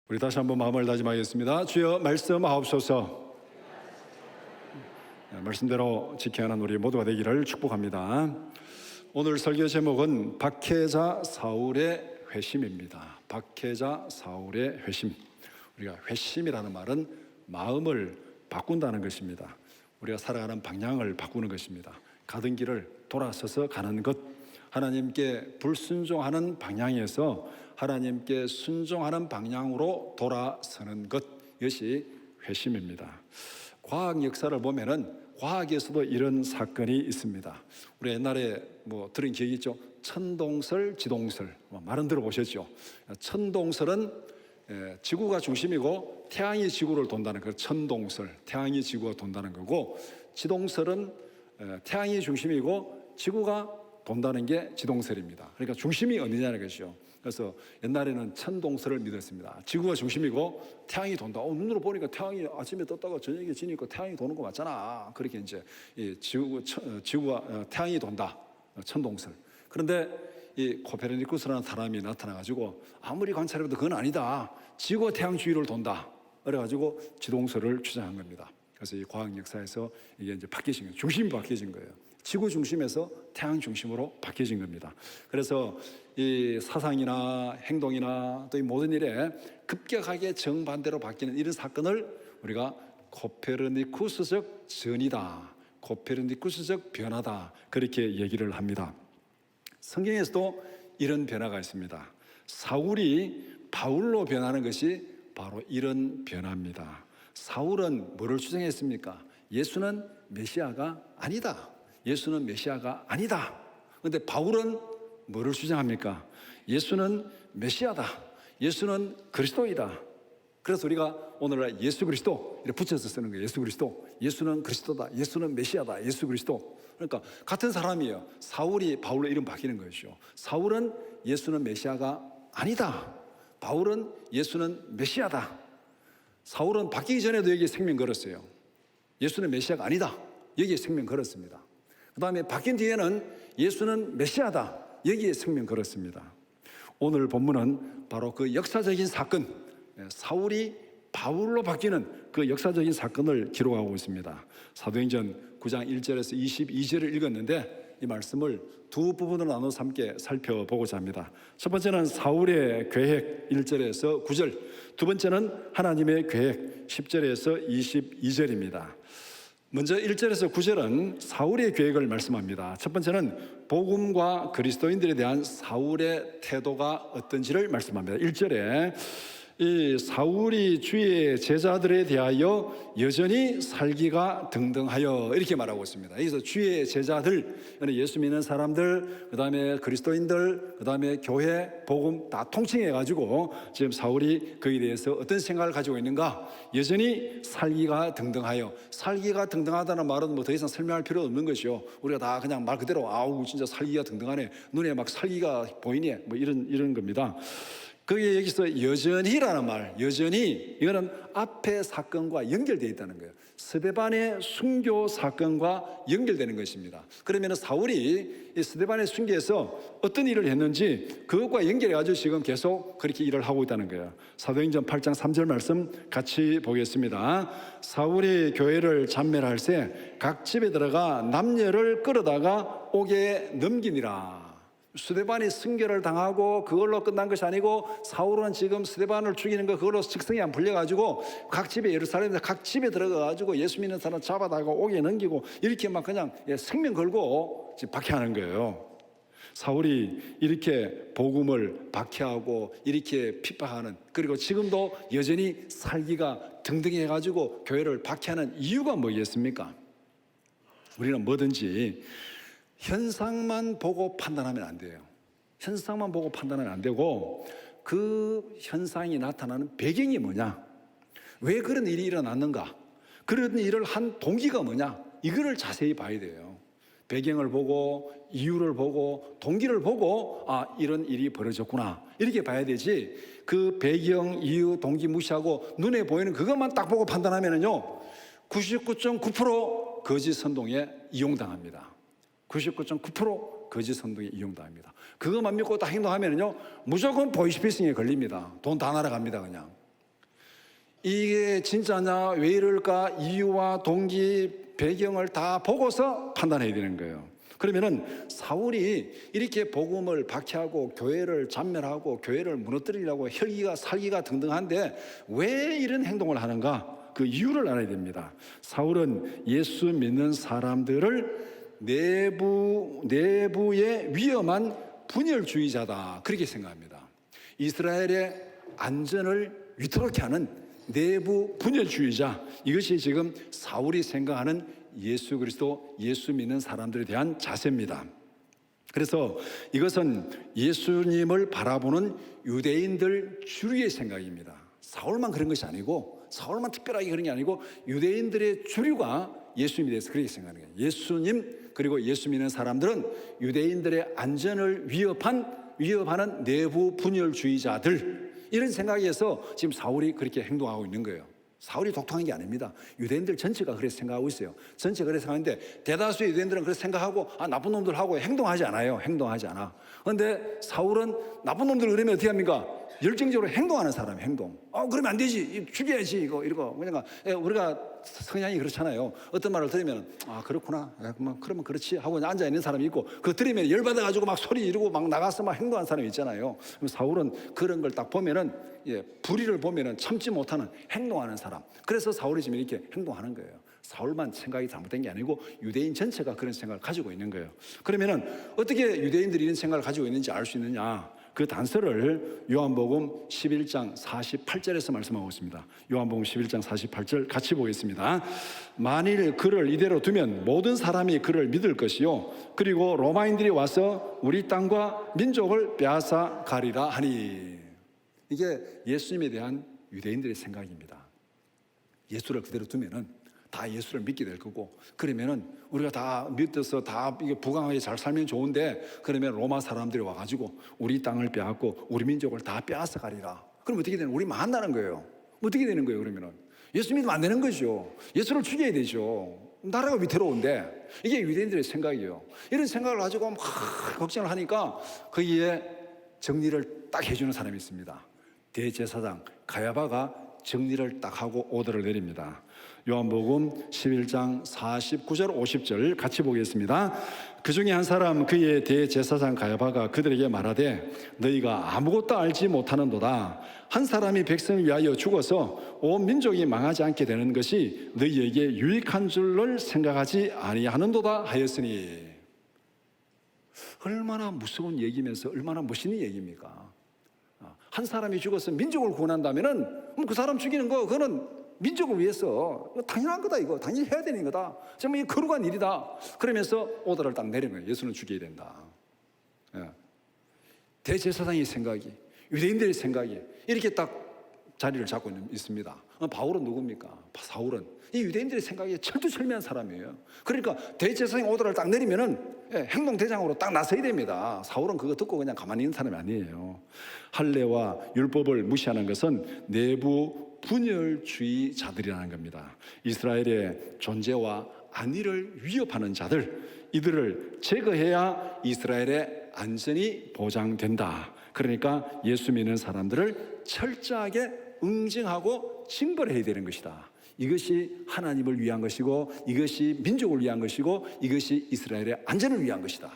우리 다시 한번 마음을 다짐하겠습니다. 주여 말씀하옵소서. 말씀대로 지켜야 하는 우리 모두가 되기를 축복합니다. 오늘 설교 제목은 박해자 사울의 회심입니다. 박해자 사울의 회심. 우리가 회심이라는 말은 마음을 바꾼다는 것입니다. 우리가 살아가는 방향을 바꾸는 것입니다. 가던 길을 돌아서서 가는 것, 하나님께 불순종하는 방향에서 하나님께 순종하는 방향으로 돌아서는 것, 이것이 회심입니다. 과학 역사를 보면은 과학에서도 이런 사건이 있습니다. 우리 옛날에 들은 기억이 있죠? 천동설, 지동설, 말은 들어보셨죠? 천동설은 지구가 중심이고 태양이 지구를 돈다는 그 천동설, 태양이 지구가 돈다는 거고, 지동설은 태양이 중심이고 지구가 돈다는 게 지동설입니다. 그러니까 중심이 어디냐는 것이죠. 그래서 옛날에는 천동설을 믿었습니다. 지구가 중심이고 태양이 돈다. 눈으로 보니까 태양이 아침에 떴다가 저녁에 지니까 태양이 도는 거 맞잖아. 그렇게 이제 지구가 태양이 돈다. 천동설. 그런데 이 코페르니쿠스라는 사람이 나타나가지고 아무리 관찰해도 그건 아니다. 지구가 태양 주위를 돈다. 그래가지고 지동설을 주장한 겁니다. 그래서 이 과학 역사에서 이게 이제 바뀌신 거예요. 중심이 바뀌어진 거예요. 지구 중심에서 태양 중심으로 바뀌어진 겁니다. 그래서 이 사상이나 행동이나 또 이 모든 일에 급격하게 정반대로 바뀌는 이런 사건을 우리가 코페르니쿠스적 전이다, 코페르니쿠스적 변화다, 그렇게 얘기를 합니다. 성경에서도 이런 변화가 있습니다. 사울이 바울로 변하는 것이 바로 이런 변화입니다. 사울은 뭐를 주장했습니까? 예수는 메시아가 아니다. 예수는 메시아가 아니다. 그런데 바울은 뭐를 주장합니까? 예수는 메시아다. 예수는 그리스도이다. 그래서 우리가 오늘날 예수 그리스도 이렇게 붙여서 쓰는 거예요. 예수 그리스도. 예수는 그리스도다. 예수는 메시아다. 예수 그리스도. 그러니까 같은 사람이에요. 사울이 바울로 이름 바뀌는 것이죠. 사울은 예수는 메시아가 아니다. 바울은 예수는 메시아다. 사울은 바뀌기 전에도 여기에 생명 걸었어요. 예수는 메시아가 아니다. 여기에 생명 걸었습니다. 그 다음에 바뀐 뒤에는 예수는 메시아다. 여기에 생명 걸었습니다. 오늘 본문은 바로 그 역사적인 사건, 사울이 바울로 바뀌는 그 역사적인 사건을 기록하고 있습니다. 사도행전 9장 1절에서 22절을 읽었는데 이 말씀을 두 부분으로 나눠서 함께 살펴보고자 합니다. 첫 번째는 사울의 계획 1절에서 9절, 두 번째는 하나님의 계획 10절에서 22절입니다. 먼저 1절에서 9절은 사울의 계획을 말씀합니다. 첫 번째는 복음과 그리스도인들에 대한 사울의 태도가 어떤지를 말씀합니다. 1절에 이 사울이 주의 제자들에 대하여 여전히 살기가 등등하여 이렇게 말하고 있습니다. 여기서 주의 제자들, 예수 믿는 사람들, 그 다음에 그리스도인들, 그 다음에 교회, 복음 다 통칭해가지고 지금 사울이 거기에 대해서 어떤 생각을 가지고 있는가? 여전히 살기가 등등하여. 살기가 등등하다는 말은 더 이상 설명할 필요 없는 것이요. 우리가 다 그냥 말 그대로 아우 진짜 살기가 등등하네. 눈에 막 살기가 보이네. 이런 겁니다. 그게 여기서 여전히라는 말, 여전히 이거는 앞의 사건과 연결되어 있다는 거예요. 스데반의 순교 사건과 연결되는 것입니다. 그러면 사울이 이 스데반의 순교에서 어떤 일을 했는지 그것과 연결해가지고 지금 계속 그렇게 일을 하고 있다는 거예요. 사도행전 8장 3절 말씀 같이 보겠습니다. 사울이 교회를 잔멸할새 각 집에 들어가 남녀를 끌어다가 옥에 넘기니라. 스데반이 순교를 당하고 그걸로 끝난 것이 아니고 사울은 지금 스데반을 죽이는 거 그걸로 직성이 안 풀려가지고 각 집에 예루살렘에서 각 집에 들어가가지고 예수 믿는 사람 잡아다가 옥에 넘기고 이렇게 막 그냥 생명 걸고 지금 박해하는 거예요. 사울이 이렇게 복음을 박해하고 이렇게 핍박하는, 그리고 지금도 여전히 살기가 등등해가지고 교회를 박해하는 이유가 뭐겠습니까? 우리는 뭐든지 현상만 보고 판단하면 안 돼요. 현상만 보고 판단하면 안 되고 그 현상이 나타나는 배경이 뭐냐, 왜 그런 일이 일어났는가, 그런 일을 한 동기가 뭐냐, 이거를 자세히 봐야 돼요. 배경을 보고 이유를 보고 동기를 보고 이런 일이 벌어졌구나 이렇게 봐야 되지, 그 배경, 이유, 동기 무시하고 눈에 보이는 그것만 딱 보고 판단하면은요 99.9% 거짓 선동에 이용당합니다. 99.9% 거짓 선동에 이용당합니다. 그것만 믿고 딱 행동하면요 무조건 보이스피싱에 걸립니다. 돈 다 날아갑니다. 그냥 이게 진짜냐, 왜 이럴까, 이유와 동기, 배경을 다 보고서 판단해야 되는 거예요. 그러면은 사울이 이렇게 복음을 박해하고 교회를 잔멸하고 교회를 무너뜨리려고 혈기가 살기가 등등한데 왜 이런 행동을 하는가? 그 이유를 알아야 됩니다. 사울은 예수 믿는 사람들을 내부의 위험한 분열주의자다, 그렇게 생각합니다. 이스라엘의 안전을 위태롭게 하는 내부 분열주의자, 이것이 지금 사울이 생각하는 예수 그리스도, 예수 믿는 사람들에 대한 자세입니다. 그래서 이것은 예수님을 바라보는 유대인들 주류의 생각입니다. 사울만 그런 것이 아니고, 사울만 특별하게 그런 게 아니고 유대인들의 주류가 예수님에 대해서 그렇게 생각하는 거예요. 예수님 그리고 예수 믿는 사람들은 유대인들의 안전을 위협하는 내부 분열주의자들, 이런 생각에서 지금 사울이 그렇게 행동하고 있는 거예요. 사울이 독특한 게 아닙니다. 유대인들 전체가 그렇게 생각하고 있어요. 전체가 그렇게 생각하는데 대다수의 유대인들은 그렇게 생각하고 나쁜 놈들하고 행동하지 않아요. 행동하지 않아. 그런데 사울은 나쁜 놈들 그러면 어떻게 합니까? 열정적으로 행동하는 사람이에요. 행동. 그러면 안 되지, 죽여야지, 이거. 그러니까 우리가 성향이 그렇잖아요. 어떤 말을 들으면 그렇구나, 그러면 그렇지 하고 앉아 있는 사람이 있고, 그거 들으면 열받아가지고 막 소리 지르고 막 나가서 막 행동하는 사람이 있잖아요. 사울은 그런 걸 딱 보면은, 불의를 보면은 참지 못하는 행동하는 사람. 그래서 사울이 지금 이렇게 행동하는 거예요. 사울만 생각이 잘못된 게 아니고 유대인 전체가 그런 생각을 가지고 있는 거예요. 그러면은 어떻게 유대인들이 이런 생각을 가지고 있는지 알 수 있느냐? 그 단서를 요한복음 11장 48절에서 말씀하고 있습니다. 요한복음 11장 48절 같이 보겠습니다. 만일 그를 이대로 두면 모든 사람이 그를 믿을 것이요, 그리고 로마인들이 와서 우리 땅과 민족을 빼앗아 가리라 하니. 이게 예수님에 대한 유대인들의 생각입니다. 예수를 그대로 두면은 다 예수를 믿게 될 거고, 그러면은 우리가 다 믿어서 다 이게 부강하게 잘 살면 좋은데, 그러면 로마 사람들이 와가지고 우리 땅을 빼앗고 우리 민족을 다 빼앗아 가리라. 그럼 어떻게 되는? 우리 만나는 거예요. 어떻게 되는 거예요? 그러면은 예수 믿으면 안 되는 거죠. 예수를 죽여야 되죠. 나라가 위태로운데. 이게 유대인들의 생각이에요. 이런 생각을 가지고 막 걱정을 하니까 거기에 정리를 딱 해주는 사람이 있습니다. 대제사장 가야바가 정리를 딱 하고 오더를 내립니다. 요한복음 11장 49절 50절 같이 보겠습니다. 그 중에 한 사람, 그의 대제사장 가야바가 그들에게 말하되 너희가 아무것도 알지 못하는도다. 한 사람이 백성을 위하여 죽어서 온 민족이 망하지 않게 되는 것이 너희에게 유익한 줄을 생각하지 아니하는도다 하였으니. 얼마나 무서운 얘기면서 얼마나 멋있는 얘기입니까? 한 사람이 죽어서 민족을 구원한다면은 그 사람 죽이는 거, 그거는 민족을 위해서 당연한 거다. 이거 당연히 해야 되는 거다. 정말 이 거룩한 일이다. 그러면서 오더를 딱 내리는 거예요. 예수는 죽여야 된다. 대제사장의 생각이, 유대인들의 생각이 이렇게 딱 자리를 잡고 있습니다. 바울은 누굽니까? 사울은 이 유대인들의 생각이 철두철미한 사람이에요. 그러니까 대제사장의 오더를 딱 내리면은 행동 대장으로 딱 나서야 됩니다. 사울은 그거 듣고 그냥 가만히 있는 사람이 아니에요. 할례와 율법을 무시하는 것은 내부 분열주의자들이라는 겁니다. 이스라엘의 존재와 안위를 위협하는 자들, 이들을 제거해야 이스라엘의 안전이 보장된다. 그러니까 예수 믿는 사람들을 철저하게 응징하고 징벌해야 되는 것이다. 이것이 하나님을 위한 것이고, 이것이 민족을 위한 것이고, 이것이 이스라엘의 안전을 위한 것이다.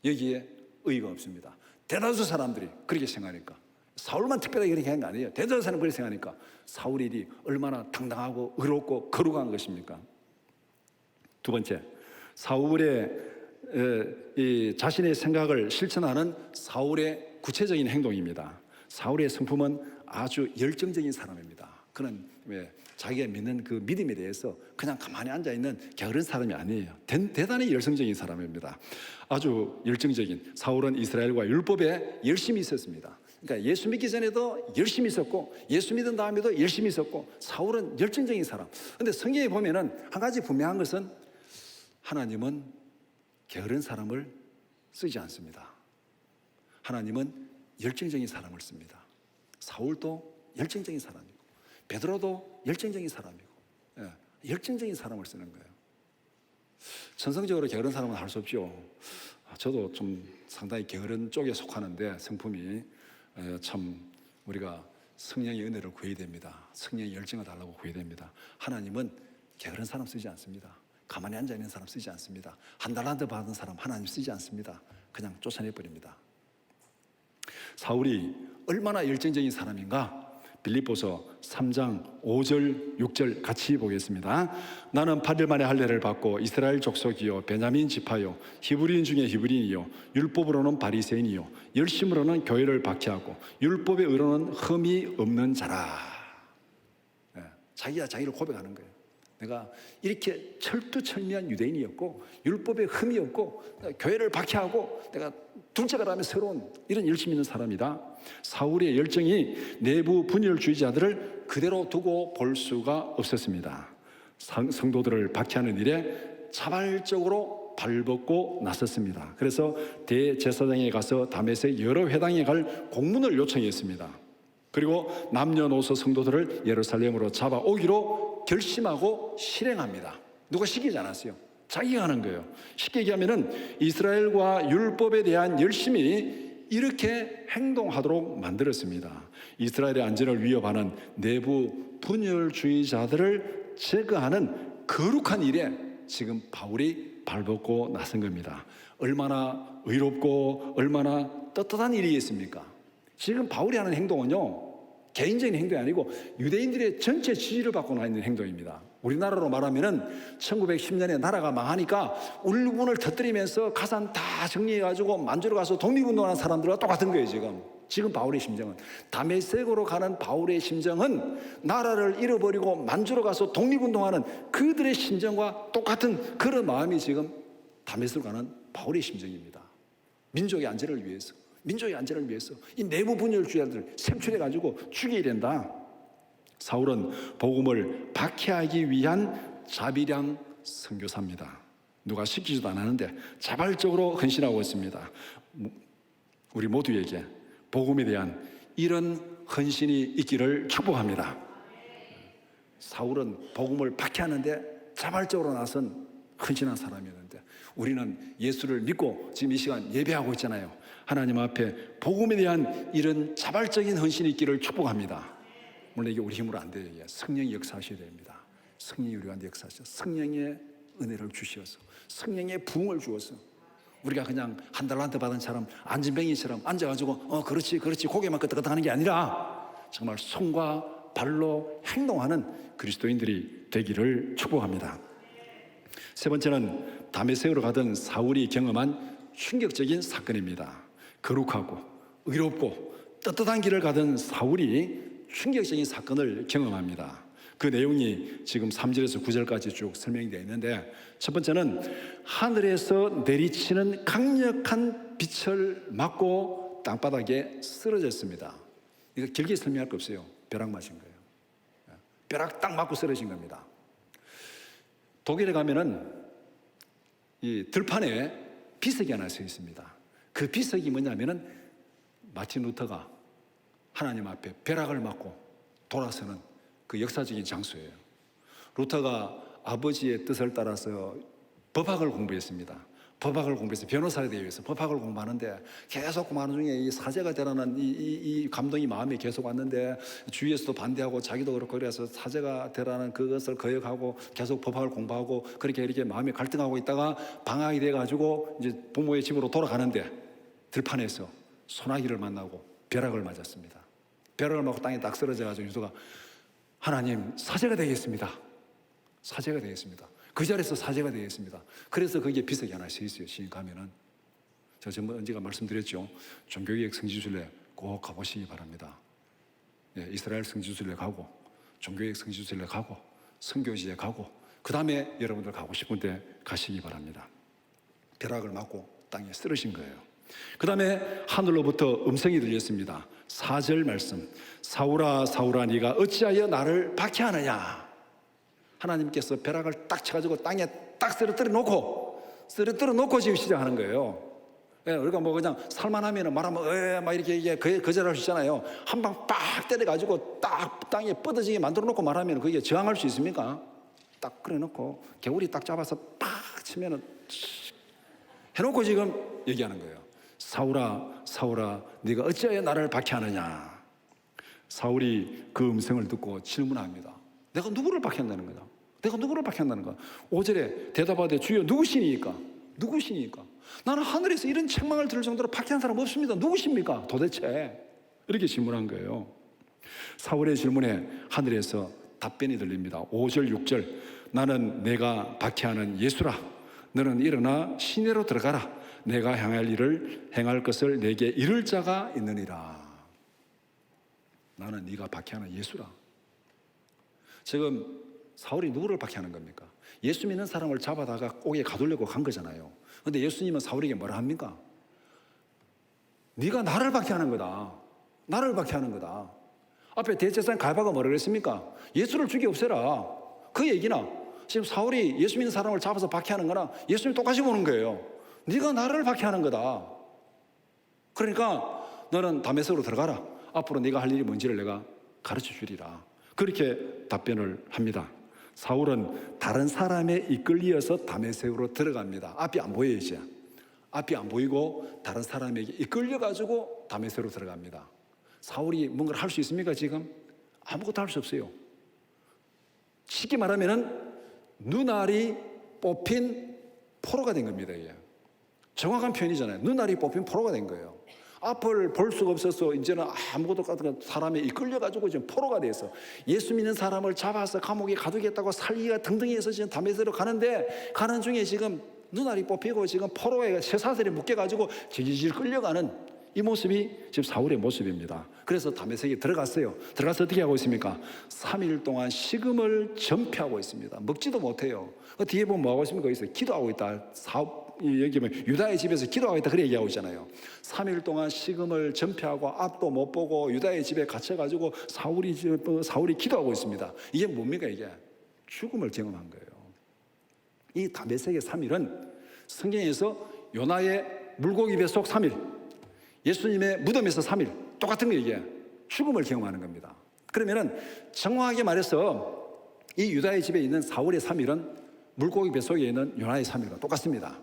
여기에 의의가 없습니다. 대다수 사람들이 그렇게 생각하니까, 사울만 특별하게 그렇게 한 거 아니에요. 대다수 사람이 그렇게 생각하니까 사울의 일이 얼마나 당당하고 의롭고 거룩한 것입니까? 두 번째, 사울의 자신의 생각을 실천하는 사울의 구체적인 행동입니다. 사울의 성품은 아주 열정적인 사람입니다. 그는 자기가 믿는 그 믿음에 대해서 그냥 가만히 앉아있는 게으른 사람이 아니에요. 대단히 열성적인 사람입니다. 아주 열정적인. 사울은 이스라엘과 율법에 열심히 있었습니다. 그러니까 예수 믿기 전에도 열심히 있었고, 예수 믿은 다음에도 열심히 있었고, 사울은 열정적인 사람. 그런데 성경에 보면은 한 가지 분명한 것은 하나님은 게으른 사람을 쓰지 않습니다. 하나님은 열정적인 사람을 씁니다. 사울도 열정적인 사람이고, 베드로도 열정적인 사람이고, 열정적인 사람을 쓰는 거예요. 천성적으로 게으른 사람은 할 수 없죠. 저도 좀 상당히 게으른 쪽에 속하는데, 성품이 참 우리가 성령의 은혜를 구해야 됩니다. 성령의 열정을 달라고 구해야 됩니다. 하나님은 게으른 사람 쓰지 않습니다. 가만히 앉아있는 사람 쓰지 않습니다. 한 달란트 받은 사람 하나님 쓰지 않습니다. 그냥 쫓아내버립니다. 사울이 얼마나 열정적인 사람인가? 빌립보서 3장 5절 6절 같이 보겠습니다. 나는 8일 만에 할례를 받고 이스라엘 족속이요 베냐민 지파요 히브리인 중에 히브리인이요 율법으로는 바리새인이요 열심으로는 교회를 박해하고 율법의 의로는 흠이 없는 자라. 자기가 자기를 고백하는 거예요. 내가 이렇게 철두철미한 유대인이었고 율법에 흠이 없고 교회를 박해하고 내가 둘째가 라면 새로운 이런 열심 있는 사람이다. 사울의 열정이 내부 분열주의자들을 그대로 두고 볼 수가 없었습니다. 성도들을 박해하는 일에 자발적으로 발벗고 나섰습니다. 그래서 대제사장에 가서 다메섹 여러 회당에 갈 공문을 요청했습니다. 그리고 남녀노소 성도들을 예루살렘으로 잡아오기로 결심하고 실행합니다. 누가 시키지 않았어요. 자기가 하는 거예요. 쉽게 얘기하면은 이스라엘과 율법에 대한 열심이 이렇게 행동하도록 만들었습니다. 이스라엘의 안전을 위협하는 내부 분열주의자들을 제거하는 거룩한 일에 지금 바울이 발벗고 나선 겁니다. 얼마나 의롭고 얼마나 떳떳한 일이겠습니까? 지금 바울이 하는 행동은요, 개인적인 행동이 아니고 유대인들의 전체 지지를 받고 나 있는 행동입니다. 우리나라로 말하면은 1910년에 나라가 망하니까 울분을 터뜨리면서 가산 다 정리해가지고 만주로 가서 독립운동하는 사람들과 똑같은 거예요. 지금 바울의 심정은, 다메섹으로 가는 바울의 심정은 나라를 잃어버리고 만주로 가서 독립운동하는 그들의 심정과 똑같은 그런 마음이 지금 다메섹으로 가는 바울의 심정입니다. 민족의 안전을 위해서, 민족의 안전을 위해서 이 내부 분열주의자들 색출해가지고 죽여야 된다. 사울은 복음을 박해하기 위한 자비량 선교사입니다. 누가 시키지도 않았는데 자발적으로 헌신하고 있습니다. 우리 모두에게 복음에 대한 이런 헌신이 있기를 축복합니다. 사울은 복음을 박해하는데 자발적으로 나선 헌신한 사람이었는데 우리는 예수를 믿고 지금 이 시간 예배하고 있잖아요. 하나님 앞에 복음에 대한 이런 자발적인 헌신이 있기를 축복합니다. 물론 이게 우리 힘으로 안 돼요. 성령이 역사하셔야 됩니다. 성령이 우리한테 역사하셔서 성령의 은혜를 주셔서 성령의 부흥을 주어서 우리가 그냥 한 달란트 받은 사람 안진뱅이처럼 앉아가지고 그렇지 고개만 끄덕끄덕하는 게 아니라 정말 손과 발로 행동하는 그리스도인들이 되기를 축복합니다. 세 번째는 다메섹으로 가던 사울이 경험한 충격적인 사건입니다. 거룩하고 의롭고 떳떳한 길을 가던 사울이 충격적인 사건을 경험합니다. 그 내용이 지금 3절에서 9절까지 쭉 설명되어 있는데, 첫 번째는 하늘에서 내리치는 강력한 빛을 맞고 땅바닥에 쓰러졌습니다. 이거 길게 설명할 거 없어요. 벼락 맞은 거예요. 벼락 딱 맞고 쓰러진 겁니다. 독일에 가면은 이 들판에 비석이 하나 서 있습니다. 그 비석이 뭐냐면은 마틴 루터가 하나님 앞에 벼락을 맞고 돌아서는 그 역사적인 장소예요. 루터가 아버지의 뜻을 따라서 법학을 공부했습니다. 법학을 공부해서 변호사가 되기 위해서 법학을 공부하는데 계속 공부하는 중에 이 사제가 되라는 이 감동이 마음에 계속 왔는데 주위에서도 반대하고 자기도 그렇고 그래서 사제가 되라는 그것을 거역하고 계속 법학을 공부하고 그렇게 이렇게 마음이 갈등하고 있다가 방학이 돼가지고 이제 부모의 집으로 돌아가는데 들판에서 소나기를 만나고 벼락을 맞았습니다. 벼락을 맞고 땅에 딱 쓰러져가지고 유도가 하나님 사제가 되겠습니다. 사제가 되겠습니다. 그 자리에서 사제가 되겠습니다. 그래서 거기에 비석이 하나 서 있어요. 시인 가면은. 제가 언제가 말씀드렸죠. 종교개혁 성지순례 꼭 가보시기 바랍니다. 이스라엘 성지순례 가고 종교개혁 성지순례 가고 선교지에 가고 그 다음에 여러분들 가고 싶은데 가시기 바랍니다. 벼락을 맞고 땅에 쓰러진 거예요. 그 다음에 하늘로부터 음성이 들렸습니다. 4절 말씀, 사울아 사울아 네가 어찌하여 나를 박해하느냐. 하나님께서 벼락을 딱 쳐가지고 땅에 딱 쓰러뜨려 놓고 지금 시작하는 거예요. 우리가 뭐 그냥 살만하면 말하면 막 이렇게 거절할 수 있잖아요. 한 방 빡 때려가지고 딱 땅에 뻗어지게 만들어 놓고 말하면 그게 저항할 수 있습니까? 딱 그래 놓고 개구리 딱 잡아서 팍 치면은 해놓고 지금 얘기하는 거예요. 사울아 사울아 네가 어찌하여 나를 박해하느냐. 사울이 그 음성을 듣고 질문합니다. 내가 누구를 박해한다는 거다? 내가 누구를 박해한다는 거야? 5절에 대답하되 주여 누구시니까? 누구시니까? 나는 하늘에서 이런 책망을 들을 정도로 박해한 사람 없습니다. 누구십니까? 도대체 이렇게 질문한 거예요. 사울의 질문에 하늘에서 답변이 들립니다. 5절 6절 나는 내가 박해하는 예수라. 너는 일어나 시내로 들어가라. 내가 행할 일을 행할 것을 내게 이를 자가 있느니라. 나는 네가 박해하는 예수라. 지금 사울이 누구를 박해하는 겁니까? 예수 믿는 사람을 잡아다가 옥에 가두려고 간 거잖아요. 그런데 예수님은 사울에게 뭐라 합니까? 네가 나를 박해하는 거다. 나를 박해하는 거다. 앞에 대제사장 갈바가 뭐라 그랬습니까? 예수를 죽여 없애라. 그 얘기나 지금 사울이 예수 믿는 사람을 잡아서 박해하는 거나 예수님 똑같이 보는 거예요. 네가 나를 박해하는 거다. 그러니까 너는 다메섹으로 들어가라. 앞으로 네가 할 일이 뭔지를 내가 가르쳐 주리라. 그렇게 답변을 합니다. 사울은 다른 사람에 이끌려서 다메섹으로 들어갑니다. 앞이 안 보여요. 이제 앞이 안 보이고 다른 사람에게 이끌려가지고 다메섹으로 들어갑니다. 사울이 뭔가를 할 수 있습니까? 지금 아무것도 할 수 없어요. 쉽게 말하면 눈알이 뽑힌 포로가 된 겁니다. 이게 정확한 표현이잖아요. 눈알이 뽑힌 포로가 된 거예요. 앞을 볼 수가 없어서 이제는 아무것도 같은 사람에 이끌려가지고 지금 포로가 돼서 예수 믿는 사람을 잡아서 감옥에 가두겠다고 살기가 등등해서 지금 다메섹으로 가는데 가는 중에 지금 눈알이 뽑히고 지금 포로에 쇠사슬에 묶여가지고 질질 끌려가는 이 모습이 지금 사울의 모습입니다. 그래서 다메섹에 들어갔어요. 들어가서 어떻게 하고 있습니까? 3일 동안 식음을 전폐하고 있습니다. 먹지도 못해요. 뒤에 보면 뭐 하고 있습니까? 여기서 기도하고 있다. 여기 보면 유다의 집에서 기도하고 있다. 그렇게 얘기하고 있잖아요. 3일 동안 식음을 전폐하고 앞도 못 보고 유다의 집에 갇혀가지고 사울이 기도하고 있습니다. 이게 뭡니까? 이게 죽음을 경험한 거예요. 이 다메섹의 3일은 성경에서 요나의 물고기 뱃속 3일, 예수님의 무덤에서 3일 똑같은 거 이게 죽음을 경험하는 겁니다. 그러면은 정확하게 말해서 이 유다의 집에 있는 사울의 3일은 물고기 뱃속에 있는 요나의 3일과 똑같습니다.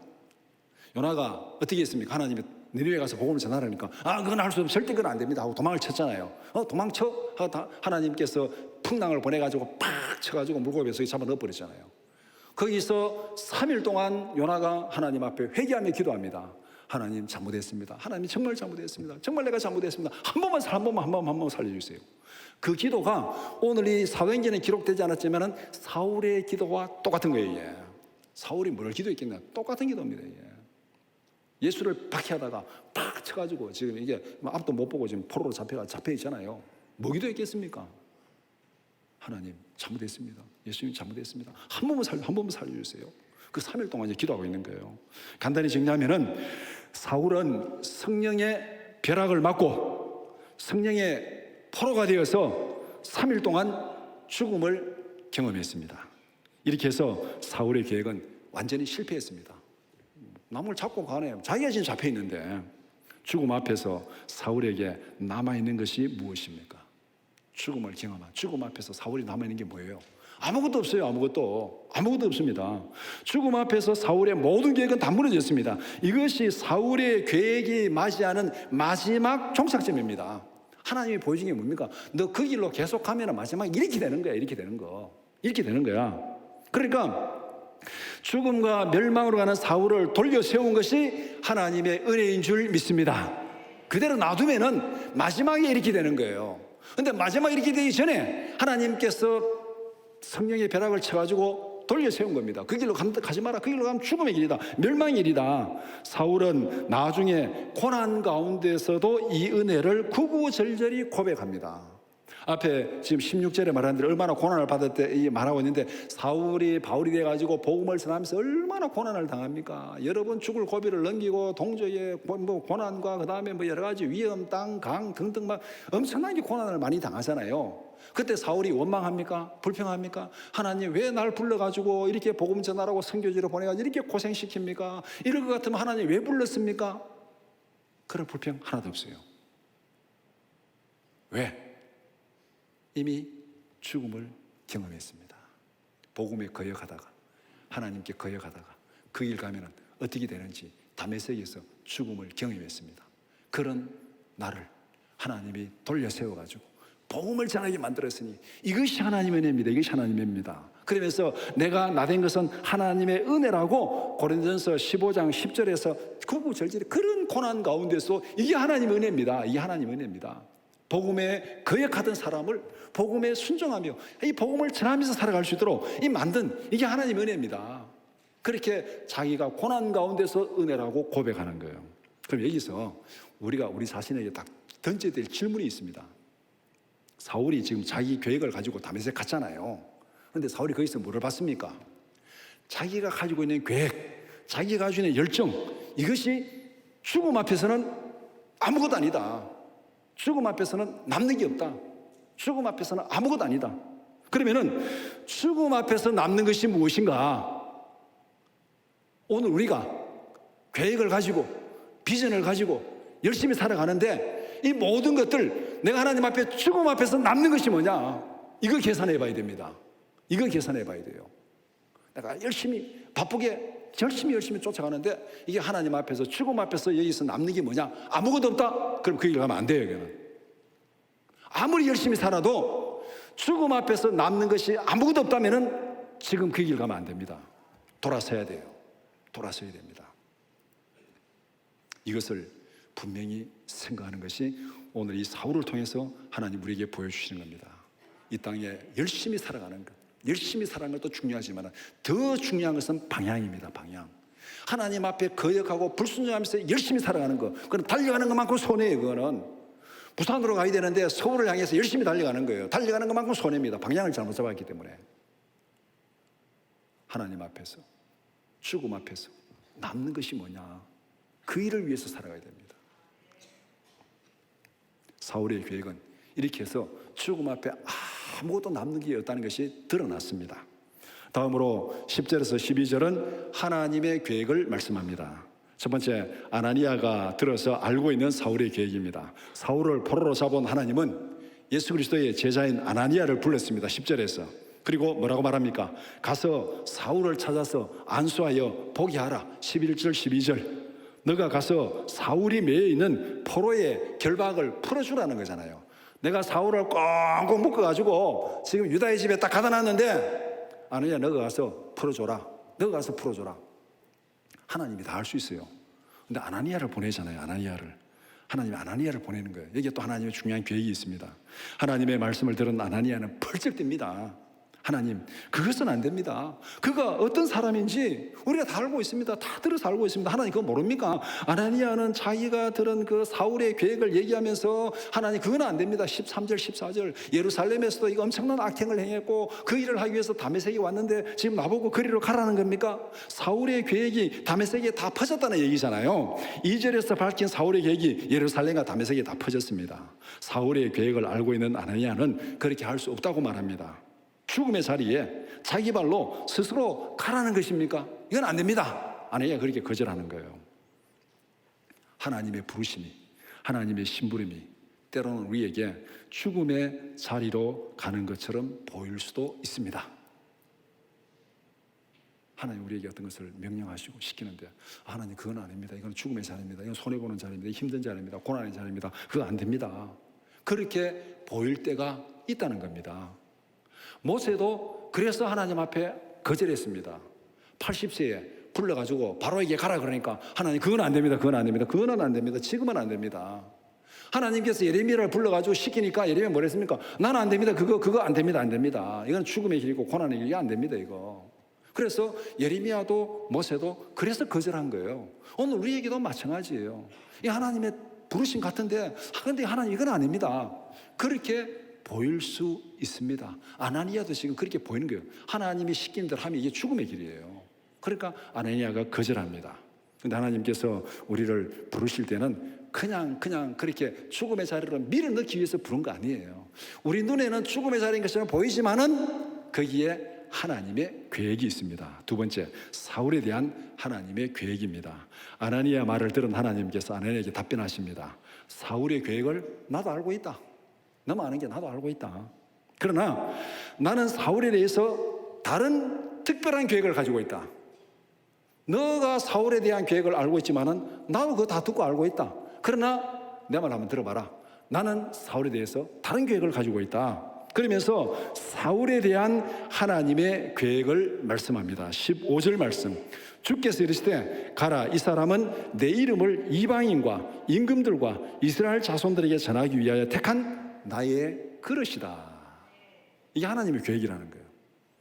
요나가 어떻게 했습니까? 하나님이 니느웨 가서 복음을 전하라니까 그건 할 수 없어. 절대 그건 안 됩니다 하고 도망을 쳤잖아요. 도망쳐? 하나님께서 풍랑을 보내가지고 팍 쳐가지고 물고기 뱃속에 잡아 넣어버렸잖아요. 거기서 3일 동안 요나가 하나님 앞에 회개하며 기도합니다. 하나님 잘못했습니다. 하나님 정말 잘못했습니다. 정말 내가 잘못했습니다. 한 번만 살려주세요. 그 기도가 오늘 이 사도행전에 기록되지 않았지만 사울의 기도와 똑같은 거예요. 이게. 사울이 뭘 기도했겠냐? 똑같은 기도입니다. 이게. 예수를 박해하다가 팍 쳐가지고 지금 이게 앞도 못 보고 지금 포로로 잡혀 있잖아요. 뭐 기도했겠습니까? 하나님 잘못했습니다. 예수님 잘못했습니다. 한 번만 살려주세요. 그 3일 동안 이제 기도하고 있는 거예요. 간단히 정리하면은 사울은 성령의 벼락을 맞고 성령의 포로가 되어서 3일 동안 죽음을 경험했습니다. 이렇게 해서 사울의 계획은 완전히 실패했습니다. 남을 잡고 가네. 자기가 지금 잡혀 있는데 죽음 앞에서 사울에게 남아있는 것이 무엇입니까? 죽음을 경험한 죽음 앞에서 사울이 남아있는 게 뭐예요? 아무것도 없어요. 아무것도 없습니다. 죽음 앞에서 사울의 모든 계획은 다 무너졌습니다. 이것이 사울의 계획이 맞이하는 마지막 종착점입니다. 하나님이 보여준 게 뭡니까? 너 그 길로 계속하면 마지막에 이렇게 되는 거야. 이렇게 되는 거야. 그러니까 죽음과 멸망으로 가는 사울을 돌려 세운 것이 하나님의 은혜인 줄 믿습니다. 그대로 놔두면은 마지막에 이렇게 되는 거예요. 근데 마지막에 이렇게 되기 전에 하나님께서 성령의 벼락을 쳐가지고 돌려 세운 겁니다. 그 길로 가지 마라. 그 길로 가면 죽음의 길이다. 멸망의 길이다. 사울은 나중에 고난 가운데서도 이 은혜를 구구절절히 고백합니다. 앞에 지금 16절에 말하는 대로 얼마나 고난을 받을 때 말하고 있는데 바울이 돼가지고 복음을 전하면서 얼마나 고난을 당합니까? 여러 번 죽을 고비를 넘기고 동족의 고난과 그 다음에 여러 가지 위험, 땅, 강 등등 막 엄청나게 고난을 많이 당하잖아요. 그때 사울이 원망합니까? 불평합니까? 하나님 왜 날 불러가지고 이렇게 복음 전하라고 선교지로 보내가지고 이렇게 고생시킵니까? 이럴 것 같으면 하나님 왜 불렀습니까? 그런 불평 하나도 없어요. 왜? 이미 죽음을 경험했습니다. 복음에 거역하다가 하나님께 거역하다가 그 길 가면 어떻게 되는지 다메섹에서 죽음을 경험했습니다. 그런 나를 하나님이 돌려 세워가지고 복음을 전하게 만들었으니 이것이 하나님의 은혜입니다. 이것이 하나님의 은혜입니다. 그러면서 내가 나 된 것은 하나님의 은혜라고 고린도전서 15장 10절에서 구구절절히 그런 고난 가운데서 이게 하나님의 은혜입니다. 이게 하나님의 은혜입니다. 복음에 거역하던 사람을 복음에 순종하며 이 복음을 전하면서 살아갈 수 있도록 이 만든 이게 하나님의 은혜입니다. 그렇게 자기가 고난 가운데서 은혜라고 고백하는 거예요. 그럼 여기서 우리가 우리 자신에게 딱 던져야 될 질문이 있습니다. 사울이 지금 자기 계획을 가지고 다메섹 갔잖아요. 그런데 사울이 거기서 뭐를 봤습니까? 자기가 가지고 있는 계획, 자기가 가지고 있는 열정, 이것이 죽음 앞에서는 아무것도 아니다. 죽음 앞에서는 남는 게 없다. 죽음 앞에서는 아무것도 아니다. 그러면은 죽음 앞에서 남는 것이 무엇인가? 오늘 우리가 계획을 가지고 비전을 가지고 열심히 살아가는데 이 모든 것들 내가 하나님 앞에 죽음 앞에서 남는 것이 뭐냐? 이걸 계산해 봐야 됩니다. 이걸 계산해 봐야 돼요. 내가 열심히 바쁘게 열심히 쫓아가는데 이게 하나님 앞에서 죽음 앞에서 여기서 남는 게 뭐냐? 아무것도 없다? 그럼 그 길 가면 안 돼요. 여기는. 아무리 열심히 살아도 죽음 앞에서 남는 것이 아무것도 없다면은 지금 그 길 가면 안 됩니다. 돌아서야 돼요. 돌아서야 됩니다. 이것을 분명히 생각하는 것이 오늘 이 사울을 통해서 하나님 우리에게 보여주시는 겁니다. 이 땅에 열심히 살아가는 것, 열심히 살아가는 것도 중요하지만 더 중요한 것은 방향입니다. 방향. 하나님 앞에 거역하고 불순종하면서 열심히 살아가는 것, 그건 달려가는 것만큼 손해예요. 그거는 부산으로 가야 되는데 서울을 향해서 열심히 달려가는 거예요. 달려가는 것만큼 손해입니다. 방향을 잘못 잡았기 때문에. 하나님 앞에서, 죽음 앞에서 남는 것이 뭐냐? 그 일을 위해서 살아가야 됩니다. 사울의 계획은 이렇게 해서 죽음 앞에 아무것도 남는 게 없다는 것이 드러났습니다. 다음으로 10절에서 12절은 하나님의 계획을 말씀합니다. 첫 번째, 아나니아가 들어서 알고 있는 사울의 계획입니다. 사울을 포로로 잡은 하나님은 예수 그리스도의 제자인 아나니아를 불렀습니다. 10절에서. 그리고 뭐라고 말합니까? 가서 사울을 찾아서 안수하여 보게 하라. 11절 12절. 너가 가서 사울이 매여 있는 포로의 결박을 풀어주라는 거잖아요. 내가 사울을 꽁꽁 묶어가지고 지금 유다의 집에 딱 가다 놨는데 아니야, 너가 가서 풀어줘라. 너가 가서 풀어줘라. 하나님이 다 할 수 있어요. 근데 아나니아를 보내잖아요. 하나님이 아나니아를 보내는 거예요. 여기에 또 하나님의 중요한 계획이 있습니다. 하나님의 말씀을 들은 아나니아는 펄쩍 뜁니다. 하나님, 그것은 안 됩니다. 그가 어떤 사람인지 우리가 다 알고 있습니다. 다 들어서 알고 있습니다. 하나님 그거 모릅니까? 아나니아는 자기가 들은 그 사울의 계획을 얘기하면서 하나님 그건 안 됩니다. 13절 14절 예루살렘에서도 이거 엄청난 악행을 행했고 그 일을 하기 위해서 다메섹에 왔는데 지금 나보고 그리로 가라는 겁니까? 사울의 계획이 다메섹에 다 퍼졌다는 얘기잖아요. 2절에서 밝힌 사울의 계획이 예루살렘과 다메섹에 다 퍼졌습니다. 사울의 계획을 알고 있는 아나니아는 그렇게 할 수 없다고 말합니다. 죽음의 자리에 자기 발로 스스로 가라는 것입니까? 이건 안 됩니다. 아내가 그렇게 거절하는 거예요. 하나님의 부르심이, 하나님의 심부름이 때로는 우리에게 죽음의 자리로 가는 것처럼 보일 수도 있습니다. 하나님 우리에게 어떤 것을 명령하시고 시키는데 하나님 그건 아닙니다. 이건 죽음의 자리입니다. 이건 손해보는 자리입니다. 힘든 자리입니다. 고난의 자리입니다. 그거 안 됩니다. 그렇게 보일 때가 있다는 겁니다. 모세도 그래서 하나님 앞에 거절했습니다. 80세에 불러가지고 바로에게 가라 그러니까 하나님 그건 안 됩니다. 그건 안 됩니다. 그건 안 됩니다. 지금은 안 됩니다. 하나님께서 예레미야를 불러가지고 시키니까 예레미야 뭐라 했습니까? 나는 안 됩니다. 그거 안 됩니다. 안 됩니다. 이건 죽음의 길이고 고난의 길이 안 됩니다. 이거. 그래서 예레미야도 모세도 그래서 거절한 거예요. 오늘 우리에게도 마찬가지예요. 이 하나님의 부르심 같은데 그런데 하나님 이건 아닙니다. 그렇게 보일 수 있습니다. 아나니아도 지금 그렇게 보이는 거예요. 하나님이 시킨 대로 하면 이게 죽음의 길이에요. 그러니까 아나니아가 거절합니다. 근데 하나님께서 우리를 부르실 때는 그냥 그렇게 죽음의 자리로 밀어넣기 위해서 부른 거 아니에요. 우리 눈에는 죽음의 자리인 것처럼 보이지만은 거기에 하나님의 계획이 있습니다. 두 번째, 사울에 대한 하나님의 계획입니다. 아나니아 말을 들은 하나님께서 아나니아에게 답변하십니다. 사울의 계획을 나도 알고 있다. 너무 아는 게 나도 알고 있다. 그러나 나는 사울에 대해서 다른 특별한 계획을 가지고 있다. 너가 사울에 대한 계획을 알고 있지만은 나도 그거 다 듣고 알고 있다. 그러나 내 말 한번 들어봐라. 나는 사울에 대해서 다른 계획을 가지고 있다. 그러면서 사울에 대한 하나님의 계획을 말씀합니다. 15절 말씀. 주께서 이르시되 가라, 이 사람은 내 이름을 이방인과 임금들과 이스라엘 자손들에게 전하기 위하여 택한 나의 그릇이다. 이게 하나님의 계획이라는 거예요.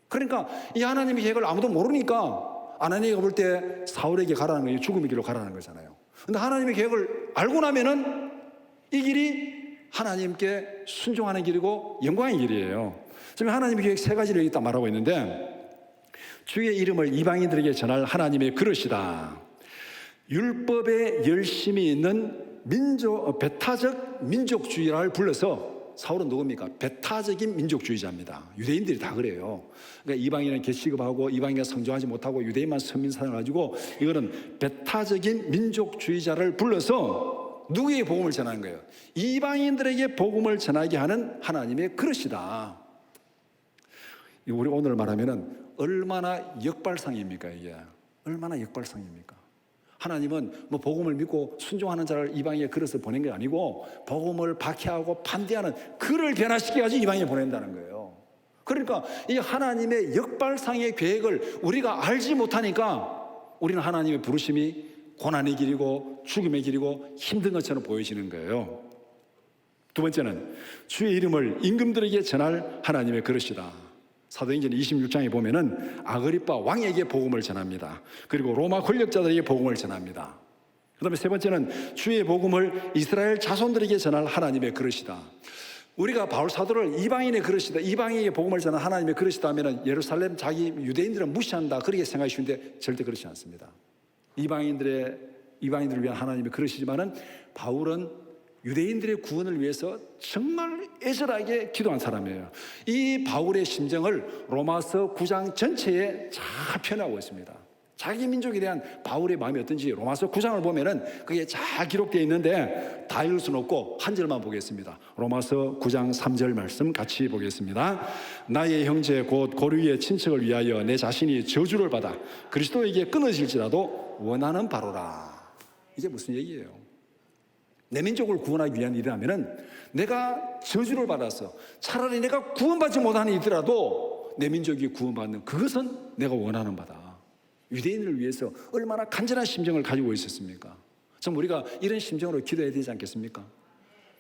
그러니까 이 하나님의 계획을 아무도 모르니까 아나니아가 볼 때 사울에게 가라는 거예요. 죽음의 길로 가라는 거잖아요. 근데 하나님의 계획을 알고 나면은 이 길이 하나님께 순종하는 길이고 영광의 길이에요. 지금 하나님의 계획 세 가지를 여기 딱 말하고 있는데, 주의 이름을 이방인들에게 전할 하나님의 그릇이다. 율법에 열심히 있는 배타적 민족주의를 불러서, 사울은 누굽니까? 배타적인 민족주의자입니다. 유대인들이 다 그래요. 그러니까 이방인은 개취급하고 이방인과 성장하지 못하고 유대인만 선민사를 가지고, 이거는 배타적인 민족주의자를 불러서 누구에게 복음을 전하는 거예요? 이방인들에게 복음을 전하게 하는 하나님의 그릇이다. 우리 오늘 말하면은 얼마나 역발상입니까? 이게 얼마나 역발상입니까? 하나님은 뭐 복음을 믿고 순종하는 자를 이방인의 그릇을 보낸 게 아니고, 복음을 박해하고 반대하는 그를 변화시켜가지고 이방인에 보낸다는 거예요. 그러니까 이 하나님의 역발상의 계획을 우리가 알지 못하니까 우리는 하나님의 부르심이 고난의 길이고 죽음의 길이고 힘든 것처럼 보여지는 거예요. 두 번째는 주의 이름을 임금들에게 전할 하나님의 그릇이다. 사도행전 26장에 보면은 아그리빠 왕에게 복음을 전합니다. 그리고 로마 권력자들에게 복음을 전합니다. 그 다음에 세 번째는 주의 복음을 이스라엘 자손들에게 전할 하나님의 그릇이다. 우리가 바울 사도를 이방인의 그릇이다, 이방인에게 복음을 전할 하나님의 그릇이다 하면은 예루살렘 자기 유대인들은 무시한다, 그렇게 생각이 쉬운데 절대 그렇지 않습니다. 이방인들을 위한 하나님의 그릇이지만은 바울은 유대인들의 구원을 위해서 정말 애절하게 기도한 사람이에요. 이 바울의 심정을 로마서 9장 전체에 잘 표현하고 있습니다. 자기 민족에 대한 바울의 마음이 어떤지 로마서 9장을 보면은 그게 잘 기록되어 있는데 다 읽을 수는 없고 한 절만 보겠습니다. 로마서 9장 3절 말씀 같이 보겠습니다. 나의 형제 곧 고류의 친척을 위하여 내 자신이 저주를 받아 그리스도에게 끊어질지라도 원하는 바로라. 이게 무슨 얘기예요? 내 민족을 구원하기 위한 일이라면은 내가 저주를 받아서 차라리 내가 구원받지 못하는 일이더라도 내 민족이 구원받는 그것은 내가 원하는 바다. 유대인을 위해서 얼마나 간절한 심정을 가지고 있었습니까? 참 우리가 이런 심정으로 기도해야 되지 않겠습니까?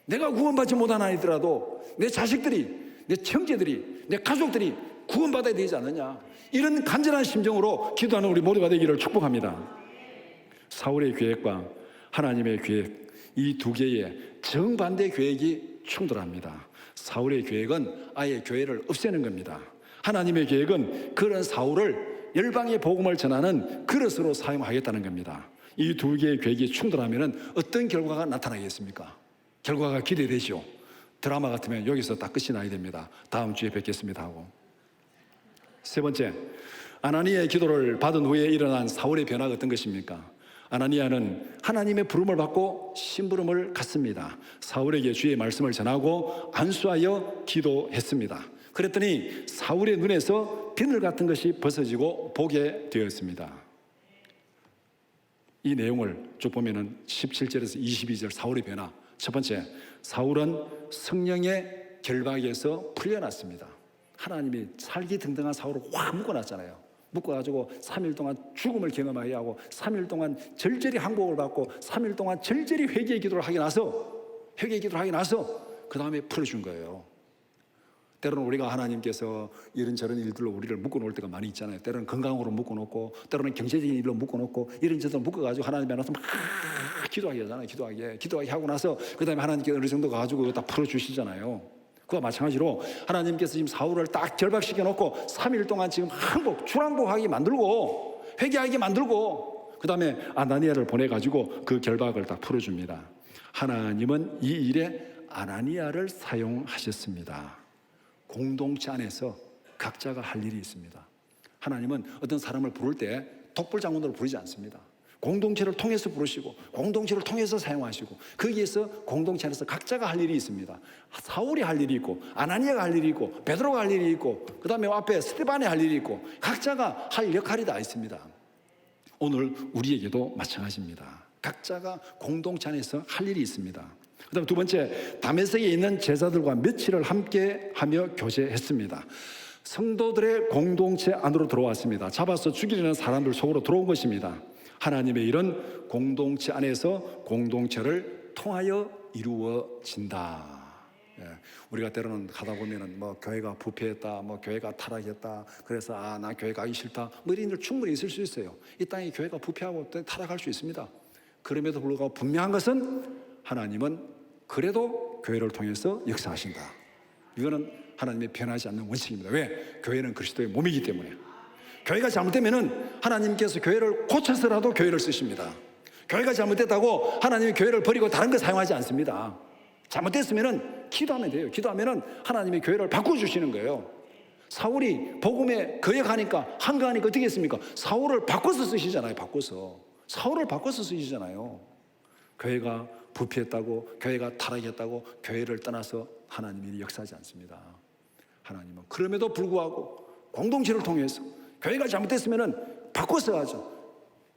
내가 구원받지 못하는 아이더라도 내 자식들이, 내 형제들이, 내 가족들이 구원받아야 되지 않느냐, 이런 간절한 심정으로 기도하는 우리 모두가 되기를 축복합니다. 사울의 계획과 하나님의 계획, 이 두 개의 정반대 계획이 충돌합니다. 사울의 계획은 아예 교회를 없애는 겁니다. 하나님의 계획은 그런 사울을 열방의 복음을 전하는 그릇으로 사용하겠다는 겁니다. 이 두 개의 계획이 충돌하면 어떤 결과가 나타나겠습니까? 결과가 기대되죠. 드라마 같으면 여기서 다 끝이 나야 됩니다. 다음 주에 뵙겠습니다 하고. 세 번째, 아나니아의 기도를 받은 후에 일어난 사울의 변화가 어떤 것입니까? 아나니아는 하나님의 부름을 받고 심부름을 갔습니다. 사울에게 주의 말씀을 전하고 안수하여 기도했습니다. 그랬더니 사울의 눈에서 비늘 같은 것이 벗어지고 보게 되었습니다. 이 내용을 쭉 보면은 17절에서 22절 사울의 변화. 첫 번째, 사울은 성령의 결박에서 풀려났습니다. 하나님이 살기등등한 사울을 확 묶어놨잖아요. 묶어가지고 3일 동안 죽음을 경험하게 하고 3일 동안 절절히 항복을 받고 3일 동안 절절히 회개의 기도를 하게 나서 그 다음에 풀어준 거예요. 때로는 우리가 하나님께서 이런저런 일들로 우리를 묶어놓을 때가 많이 있잖아요. 때로는 건강으로 묶어놓고, 때로는 경제적인 일로 묶어놓고, 이런저런 묶어가지고 하나님 앞에서 막 기도하게 하잖아요. 기도하게 하고 나서 그 다음에 하나님께서 어느 정도 가지고 다 풀어주시잖아요. 그와 마찬가지로 하나님께서 지금 사울을 딱 결박시켜 놓고 3일 동안 지금 주랑복하게 만들고 회개하게 만들고 그 다음에 아나니아를 보내가지고 그 결박을 딱 풀어줍니다. 하나님은 이 일에 아나니아를 사용하셨습니다. 공동체 안에서 각자가 할 일이 있습니다. 하나님은 어떤 사람을 부를 때 독불장군으로 부르지 않습니다. 공동체를 통해서 부르시고 공동체를 통해서 사용하시고 거기에서 공동체 안에서 각자가 할 일이 있습니다. 사울이 할 일이 있고 아나니아가 할 일이 있고 베드로가 할 일이 있고 그 다음에 앞에 스데반이 할 일이 있고 각자가 할 역할이 다 있습니다. 오늘 우리에게도 마찬가지입니다. 각자가 공동체 안에서 할 일이 있습니다. 그다음 두 번째, 다메섹에 있는 제자들과 며칠을 함께 하며 교제했습니다. 성도들의 공동체 안으로 들어왔습니다. 잡아서 죽이려는 사람들 속으로 들어온 것입니다. 하나님의 이런 공동체 안에서 공동체를 통하여 이루어진다. 우리가 때로는 가다 보면은 교회가 부패했다, 교회가 타락했다, 그래서 나 교회 가기 싫다, 이런 일 충분히 있을 수 있어요. 이 땅에 교회가 부패하고 타락할 수 있습니다. 그럼에도 불구하고 분명한 것은 하나님은 그래도 교회를 통해서 역사하신다. 이거는 하나님의 변하지 않는 원칙입니다. 왜? 교회는 그리스도의 몸이기 때문에. 교회가 잘못되면은 하나님께서 교회를 고쳐서라도 교회를 쓰십니다. 교회가 잘못됐다고 하나님이 교회를 버리고 다른 거 사용하지 않습니다. 잘못됐으면은 기도하면 돼요. 기도하면은 하나님이 교회를 바꿔주시는 거예요. 사울이 복음에 거역하니까 한가하니까 어떻게 했습니까? 사울을 바꿔서 쓰시잖아요. 사울을 바꿔서 쓰시잖아요. 교회가 부패했다고, 교회가 타락했다고 교회를 떠나서 하나님이 역사하지 않습니다. 하나님은 그럼에도 불구하고 공동체를 통해서 교회가 잘못됐으면은 바꿔서 하죠.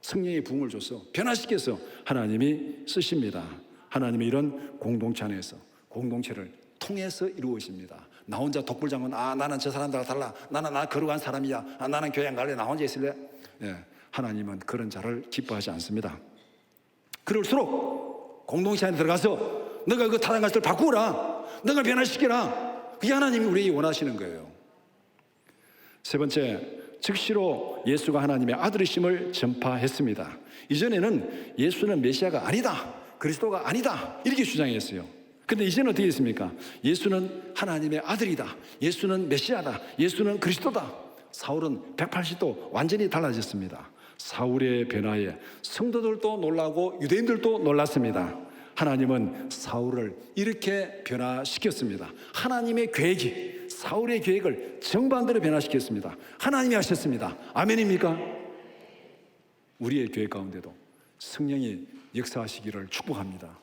성령의 부흥을 줘서 변화시켜서 하나님이 쓰십니다. 하나님의 이런 공동체 안에서 공동체를 통해서 이루어집니다. 나 혼자 독불장군, 나는 저 사람들과 달라, 나는 거룩한 사람이야, 나는 교회 안 갈래, 나 혼자 있을래. 하나님은 그런 자를 기뻐하지 않습니다. 그럴수록 공동체 안에 들어가서 너가 그 타락한 것을 바꾸라, 너가 변화시키라, 그게 하나님이 우리에게 원하시는 거예요. 세 번째, 즉시로 예수가 하나님의 아들이심을 전파했습니다. 이전에는 예수는 메시아가 아니다, 그리스도가 아니다, 이렇게 주장했어요. 근데 이제는 어떻게 했습니까? 예수는 하나님의 아들이다, 예수는 메시아다, 예수는 그리스도다. 사울은 180도 완전히 달라졌습니다. 사울의 변화에 성도들도 놀라고 유대인들도 놀랐습니다. 하나님은 사울을 이렇게 변화시켰습니다. 하나님의 계획이 사울의 계획을 정반대로 변화시켰습니다. 하나님이 하셨습니다. 아멘입니까? 우리의 계획 가운데도 성령이 역사하시기를 축복합니다.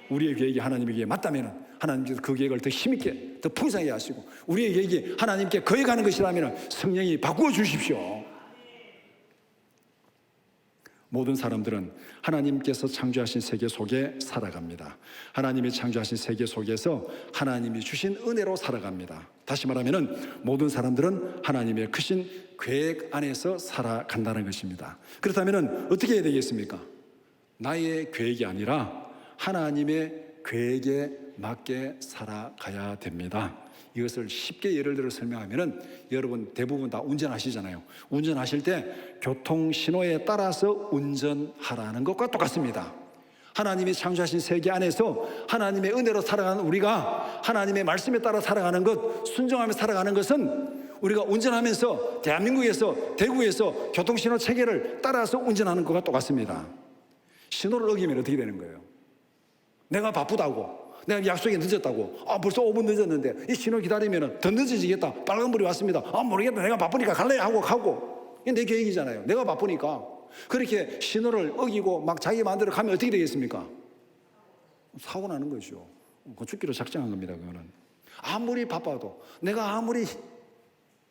우리의 계획이 하나님의 계획에 맞다면 하나님께서 그 계획을 더 힘있게, 더 풍성하게 하시고, 우리의 계획이 하나님께 거역하는 것이라면 성령이 바꾸어 주십시오. 모든 사람들은 하나님께서 창조하신 세계 속에 살아갑니다. 하나님이 창조하신 세계 속에서 하나님이 주신 은혜로 살아갑니다. 다시 말하면 모든 사람들은 하나님의 크신 계획 안에서 살아간다는 것입니다. 그렇다면 어떻게 해야 되겠습니까? 나의 계획이 아니라 하나님의 계획에 맞게 살아가야 됩니다. 이것을 쉽게 예를 들어 설명하면, 여러분 대부분 다 운전하시잖아요. 운전하실 때 교통 신호에 따라서 운전하라는 것과 똑같습니다. 하나님이 창조하신 세계 안에서 하나님의 은혜로 살아가는 우리가 하나님의 말씀에 따라 살아가는 것, 순종하며 살아가는 것은 우리가 운전하면서 대한민국에서, 대구에서 교통신호 체계를 따라서 운전하는 것과 똑같습니다. 신호를 어기면 어떻게 되는 거예요? 내가 바쁘다고, 내가 약속에 늦었다고, 벌써 5분 늦었는데 이 신호 기다리면 더 늦어지겠다, 빨간불이 왔습니다, 모르겠다, 내가 바쁘니까 갈래 하고 가고, 이게 내 계획이잖아요. 내가 바쁘니까. 그렇게 신호를 어기고 막 자기 마음대로 가면 어떻게 되겠습니까? 사고 나는 거죠. 죽기로 작정한 겁니다. 그거는 아무리 바빠도, 내가 아무리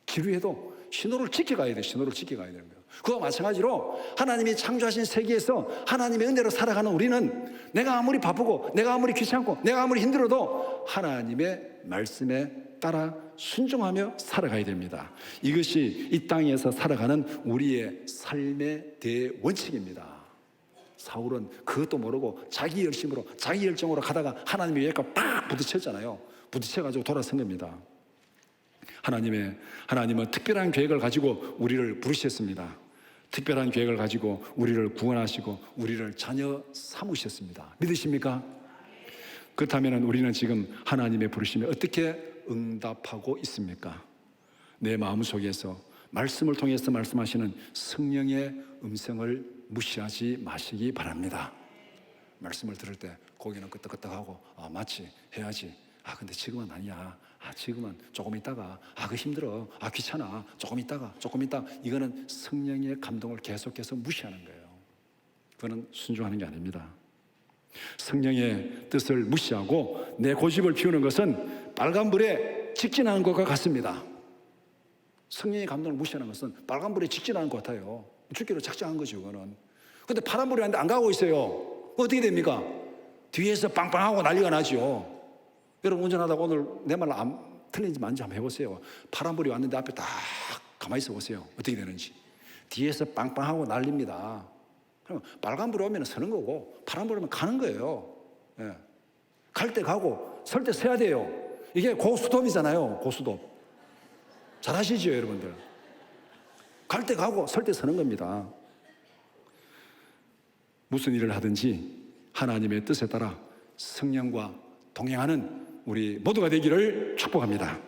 지루해도 신호를 지켜가야 돼. 신호를 지켜가야 되는 거예요. 그와 마찬가지로 하나님이 창조하신 세계에서 하나님의 은혜로 살아가는 우리는 내가 아무리 바쁘고, 내가 아무리 귀찮고, 내가 아무리 힘들어도 하나님의 말씀에 따라 순종하며 살아가야 됩니다. 이것이 이 땅에서 살아가는 우리의 삶의 대원칙입니다. 사울은 그것도 모르고 자기 열심으로, 자기 열정으로 가다가 하나님의 계획과 팍 부딪혔잖아요. 부딪혀가지고 돌아선 겁니다. 하나님은 특별한 계획을 가지고 우리를 부르셨습니다. 특별한 계획을 가지고 우리를 구원하시고 우리를 자녀 삼으셨습니다. 믿으십니까? 그렇다면 우리는 지금 하나님의 부르심에 어떻게 응답하고 있습니까? 내 마음속에서 말씀을 통해서 말씀하시는 성령의 음성을 무시하지 마시기 바랍니다. 말씀을 들을 때 고개는 끄덕끄덕하고 마치 해야지, 근데 지금은 아니야, 지금은 조금 있다가, 그 힘들어, 귀찮아, 조금 있다가. 이거는 성령의 감동을 계속해서 무시하는 거예요. 그거는 순종하는 게 아닙니다. 성령의 뜻을 무시하고 내 고집을 피우는 것은 빨간불에 직진하는 것과 같습니다. 성령의 감동을 무시하는 것은 빨간불에 직진하는 것 같아요. 죽기로 작정한 거죠, 그거는. 근데 파란불이 왔는데 안 가고 있어요. 어떻게 됩니까? 뒤에서 빵빵하고 난리가 나죠. 여러분 운전하다가 오늘 내 말 틀린지 맞는지 한번 해보세요. 파란불이 왔는데 앞에 딱 가만히 있어 보세요. 어떻게 되는지. 뒤에서 빵빵하고 난립니다. 그럼 빨간불이 오면 서는 거고 파란불이 오면 가는 거예요. 예. 갈 때 가고 설 때 서야 돼요. 이게 고스톱이잖아요. 고스톱. 잘 아시죠 여러분들. 갈 때 가고 설 때 서는 겁니다. 무슨 일을 하든지 하나님의 뜻에 따라 성령과 동행하는 우리 모두가 되기를 축복합니다.